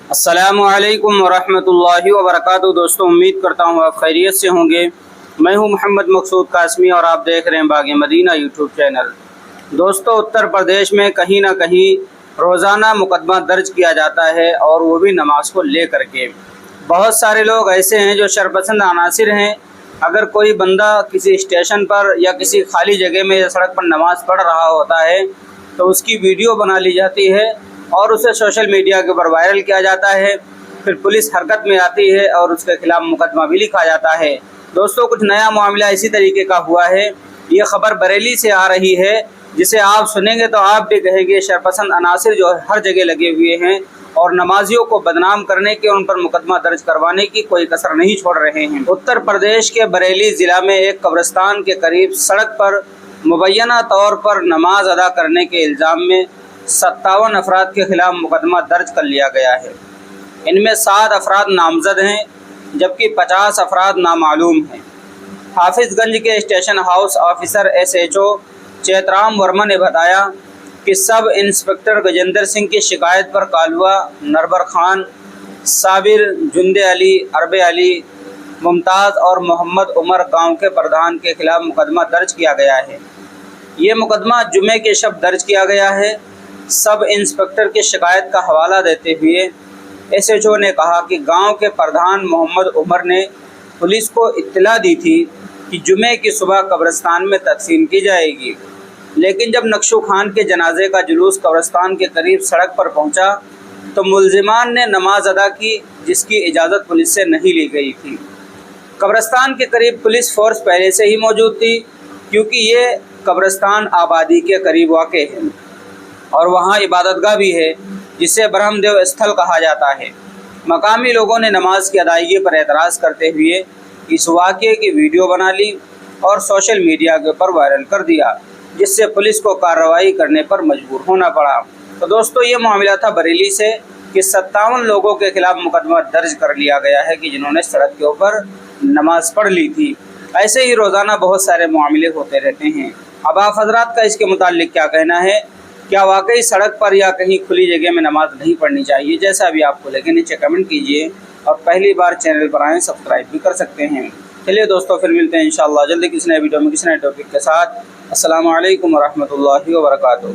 अस्सलामुअलैकुम वरहमतुल्लाहि वबरकातुहू। दोस्तों, उम्मीद करता हूँ आप खैरियत से होंगे। मैं हूँ मोहम्मद मकसूद कासमी और आप देख रहे हैं बाग़ मदीना यूट्यूब चैनल। दोस्तों, उत्तर प्रदेश में कहीं ना कहीं रोज़ाना मुकदमा दर्ज किया जाता है और वो भी नमाज को ले करके। बहुत सारे लोग ऐसे हैं जो शरपसंद अनासिर हैं। अगर कोई बंदा किसी स्टेशन पर या किसी खाली जगह में या सड़क पर नमाज़ पढ़ रहा होता है तो उसकी वीडियो बना ली जाती है और उसे सोशल मीडिया के ऊपर वायरल किया जाता है। फिर पुलिस हरकत में आती है और उसके खिलाफ मुकदमा भी लिखा जाता है। दोस्तों, कुछ नया मामला इसी तरीके का हुआ है। ये खबर बरेली से आ रही है, जिसे आप सुनेंगे तो आप भी कहेंगे शरपसंद अनासिर जो हर जगह लगे हुए हैं और नमाजियों को बदनाम करने के, उन पर मुकदमा दर्ज करवाने की कोई कसर नहीं छोड़ रहे हैं। उत्तर प्रदेश के बरेली ज़िला में एक कब्रिस्तान के करीब सड़क पर मुबैना तौर पर नमाज अदा करने के इल्ज़ाम में 57 अफराद के खिलाफ मुकदमा दर्ज कर लिया गया है। इनमें 7 अफराद नामजद हैं जबकि 50 अफराद नामालूम हैं। हाफिज़गंज के station house officer SHO Chaitram Verma ने बताया कि सब इंस्पेक्टर गजेंद्र सिंह की शिकायत पर कालवा, नरबर खान, साबिर, जुंदे अली, अरबे अली, मुमताज़ और मोहम्मद उमर गांव के प्रधान के खिलाफ मुकदमा दर्ज किया गया है। ये मुकदमा जुमे के शब दर्ज किया गया है। सब इंस्पेक्टर की शिकायत का हवाला देते हुए SHO ने कहा कि गांव के प्रधान मोहम्मद उमर ने पुलिस को इत्तला दी थी कि जुमे की सुबह कब्रिस्तान में तदफीन की जाएगी, लेकिन जब नक्शू खान के जनाजे का जुलूस कब्रिस्तान के करीब सड़क पर पहुंचा तो मुल्जिमान ने नमाज अदा की, जिसकी इजाज़त पुलिस से नहीं ली गई थी। कब्रिस्तान के करीब पुलिस फोर्स पहले से ही मौजूद थी, क्योंकि ये कब्रिस्तान आबादी के करीब वाक़े है और वहाँ इबादतगाह भी है, जिसे ब्रह्मदेव स्थल कहा जाता है। मकामी लोगों ने नमाज की अदायगी पर एतराज़ करते हुए इस वाक़े की वीडियो बना ली और सोशल मीडिया के ऊपर वायरल कर दिया, जिससे पुलिस को कार्रवाई करने पर मजबूर होना पड़ा। तो दोस्तों, ये मामला था बरेली से कि 57 लोगों के खिलाफ मुकदमा दर्ज कर लिया गया है कि जिन्होंने सड़क के ऊपर नमाज पढ़ ली थी। ऐसे ही रोज़ाना बहुत सारे मामले होते रहते हैं। अब आप हजरात का इसके मुताल्लिक क्या कहना है? क्या वाकई सड़क पर या कहीं खुली जगह में नमाज नहीं पढ़नी चाहिए? जैसा भी आपको लगे नीचे कमेंट कीजिए और पहली बार चैनल पर आएँ सब्सक्राइब भी कर सकते हैं। चलिए दोस्तों, फिर मिलते हैं इंशाअल्लाह जल्दी किसी नए वीडियो में किसी नए टॉपिक के साथ। अस्सलामु अलैकुम वरहमतुल्लाहि वबरकातुहू।